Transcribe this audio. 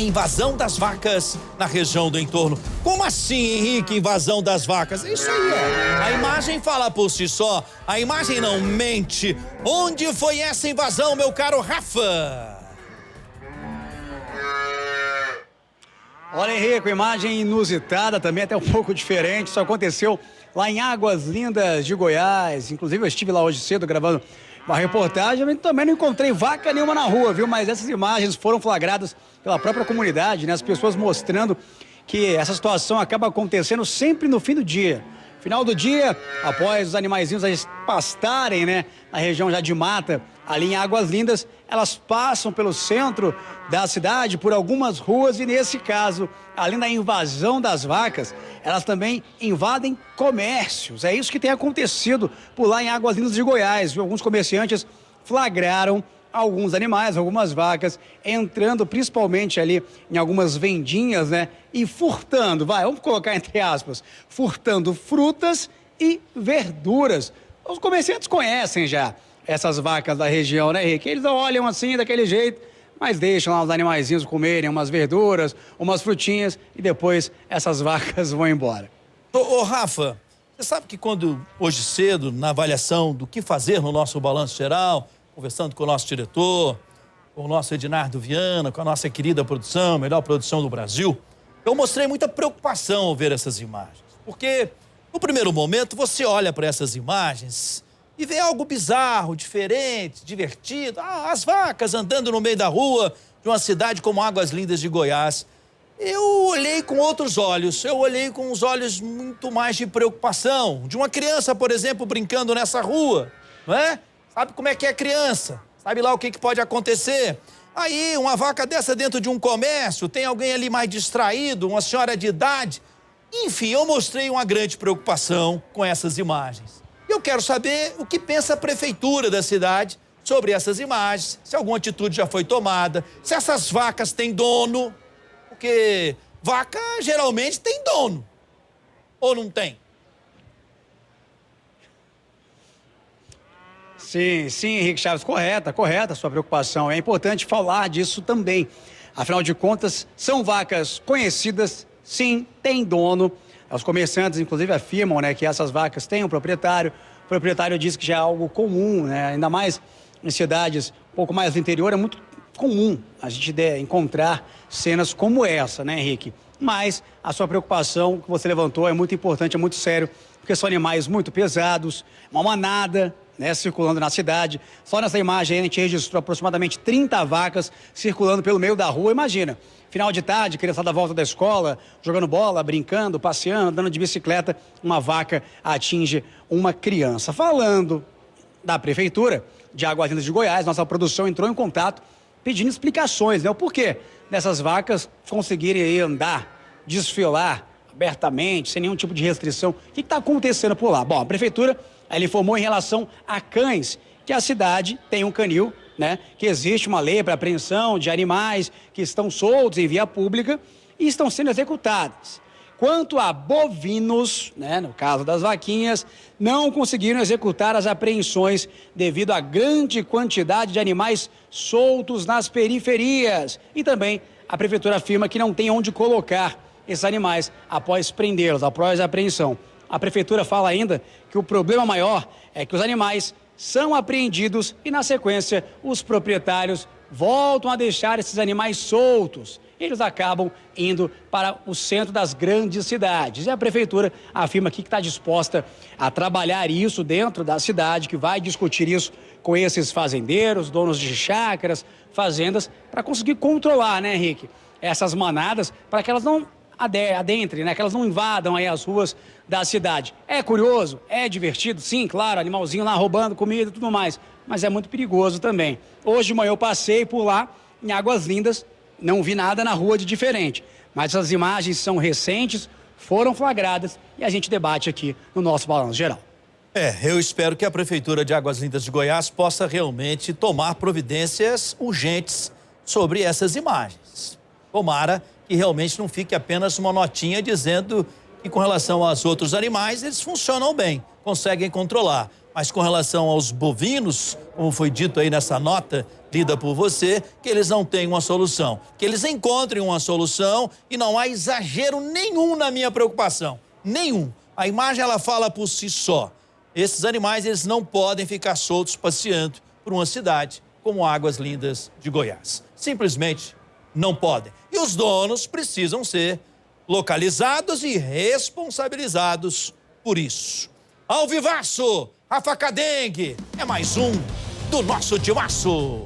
a invasão das vacas na região do entorno. Como assim, Henrique, invasão das vacas? É isso aí, ó. A imagem fala por si só, a imagem não mente. Onde foi essa invasão, meu caro Rafa? Olha, Henrique, imagem inusitada também, até um pouco diferente. Isso aconteceu lá em Águas Lindas de Goiás. Inclusive, eu estive lá hoje cedo gravando uma reportagem. Eu também não encontrei vaca nenhuma na rua, viu? Mas essas imagens foram flagradas pela própria comunidade, né? As pessoas mostrando que essa situação acaba acontecendo sempre no fim do dia. Final do dia, após os animaizinhos pastarem, né, na região já de mata, ali em Águas Lindas, elas passam pelo centro da cidade, por algumas ruas e, nesse caso, além da invasão das vacas, elas também invadem comércios. É isso que tem acontecido por lá em Águas Lindas de Goiás. Alguns comerciantes flagraram alguns animais, algumas vacas, entrando principalmente ali em algumas vendinhas, né? E furtando, vamos colocar entre aspas, furtando frutas e verduras. Os comerciantes conhecem já essas vacas da região, né, Henrique? Eles olham assim, daquele jeito, mas deixam lá os animaizinhos comerem umas verduras, umas frutinhas e depois essas vacas vão embora. Ô, Rafa, você sabe que quando hoje cedo, na avaliação do que fazer no nosso balanço geral, conversando com o nosso diretor, com o nosso Ednardo Viana, com a nossa querida produção, melhor produção do Brasil, eu mostrei muita preocupação ao ver essas imagens. Porque, no primeiro momento, você olha para essas imagens e vê algo bizarro, diferente, divertido. As vacas andando no meio da rua de uma cidade como Águas Lindas de Goiás. Eu olhei com outros olhos, eu olhei com os olhos muito mais de preocupação. De uma criança, por exemplo, brincando nessa rua, não é? Sabe como é que é criança? Sabe lá o que pode acontecer? Aí, uma vaca dessa dentro de um comércio, tem alguém ali mais distraído, uma senhora de idade. Enfim, eu mostrei uma grande preocupação com essas imagens. Eu quero saber o que pensa a prefeitura da cidade sobre essas imagens, se alguma atitude já foi tomada, se essas vacas têm dono, porque vaca geralmente tem dono, ou não tem? Sim, Henrique Chaves, correta a sua preocupação. É importante falar disso também. Afinal de contas, são vacas conhecidas, sim, tem dono. Os comerciantes, inclusive, afirmam, né, que essas vacas têm um proprietário. O proprietário diz que já é algo comum, né? Ainda mais em cidades um pouco mais do interior, é muito comum a gente encontrar cenas como essa, né, Henrique? Mas a sua preocupação que você levantou é muito importante, é muito sério, porque são animais muito pesados, uma manada, né, circulando na cidade. Só nessa imagem aí a gente registrou aproximadamente 30 vacas circulando pelo meio da rua. Imagina, final de tarde, criançada volta da escola, jogando bola, brincando, passeando, andando de bicicleta, uma vaca atinge uma criança. Falando da prefeitura de Águas Lindas de Goiás, nossa produção entrou em contato pedindo explicações, né? O porquê dessas vacas conseguirem aí andar, desfilar abertamente, sem nenhum tipo de restrição. O que está acontecendo por lá? Bom, a prefeitura ela informou em relação a cães, que a cidade tem um canil, né? Que existe uma lei para apreensão de animais que estão soltos em via pública e estão sendo executados. Quanto a bovinos, né, no caso das vaquinhas, não conseguiram executar as apreensões devido à grande quantidade de animais soltos nas periferias. E também a prefeitura afirma que não tem onde colocar esses animais após prendê-los, após a apreensão. A prefeitura fala ainda que o problema maior é que os animais são apreendidos e, na sequência, os proprietários voltam a deixar esses animais soltos. Eles acabam indo para o centro das grandes cidades. E a prefeitura afirma aqui que está disposta a trabalhar isso dentro da cidade, que vai discutir isso com esses fazendeiros, donos de chácaras, fazendas, para conseguir controlar, né, Henrique, essas manadas, para que elas não adentrem, né, que elas não invadam aí as ruas da cidade. É curioso, é divertido, sim, claro, animalzinho lá roubando comida e tudo mais, mas é muito perigoso também. Hoje de manhã eu passei por lá, em Águas Lindas, não vi nada na rua de diferente, mas as imagens são recentes, foram flagradas e a gente debate aqui no nosso Balanço Geral. Eu espero que a Prefeitura de Águas Lindas de Goiás possa realmente tomar providências urgentes sobre essas imagens. Tomara que realmente não fique apenas uma notinha dizendo que com relação aos outros animais eles funcionam bem, conseguem controlar. Mas com relação aos bovinos, como foi dito aí nessa nota lida por você, que eles não têm uma solução. Que eles encontrem uma solução e não há exagero nenhum na minha preocupação. Nenhum. A imagem, ela fala por si só. Esses animais, eles não podem ficar soltos passeando por uma cidade como Águas Lindas de Goiás. Simplesmente não podem. E os donos precisam ser localizados e responsabilizados por isso. Ao vivaço! Rafa Cadengue é mais um do nosso Timaço.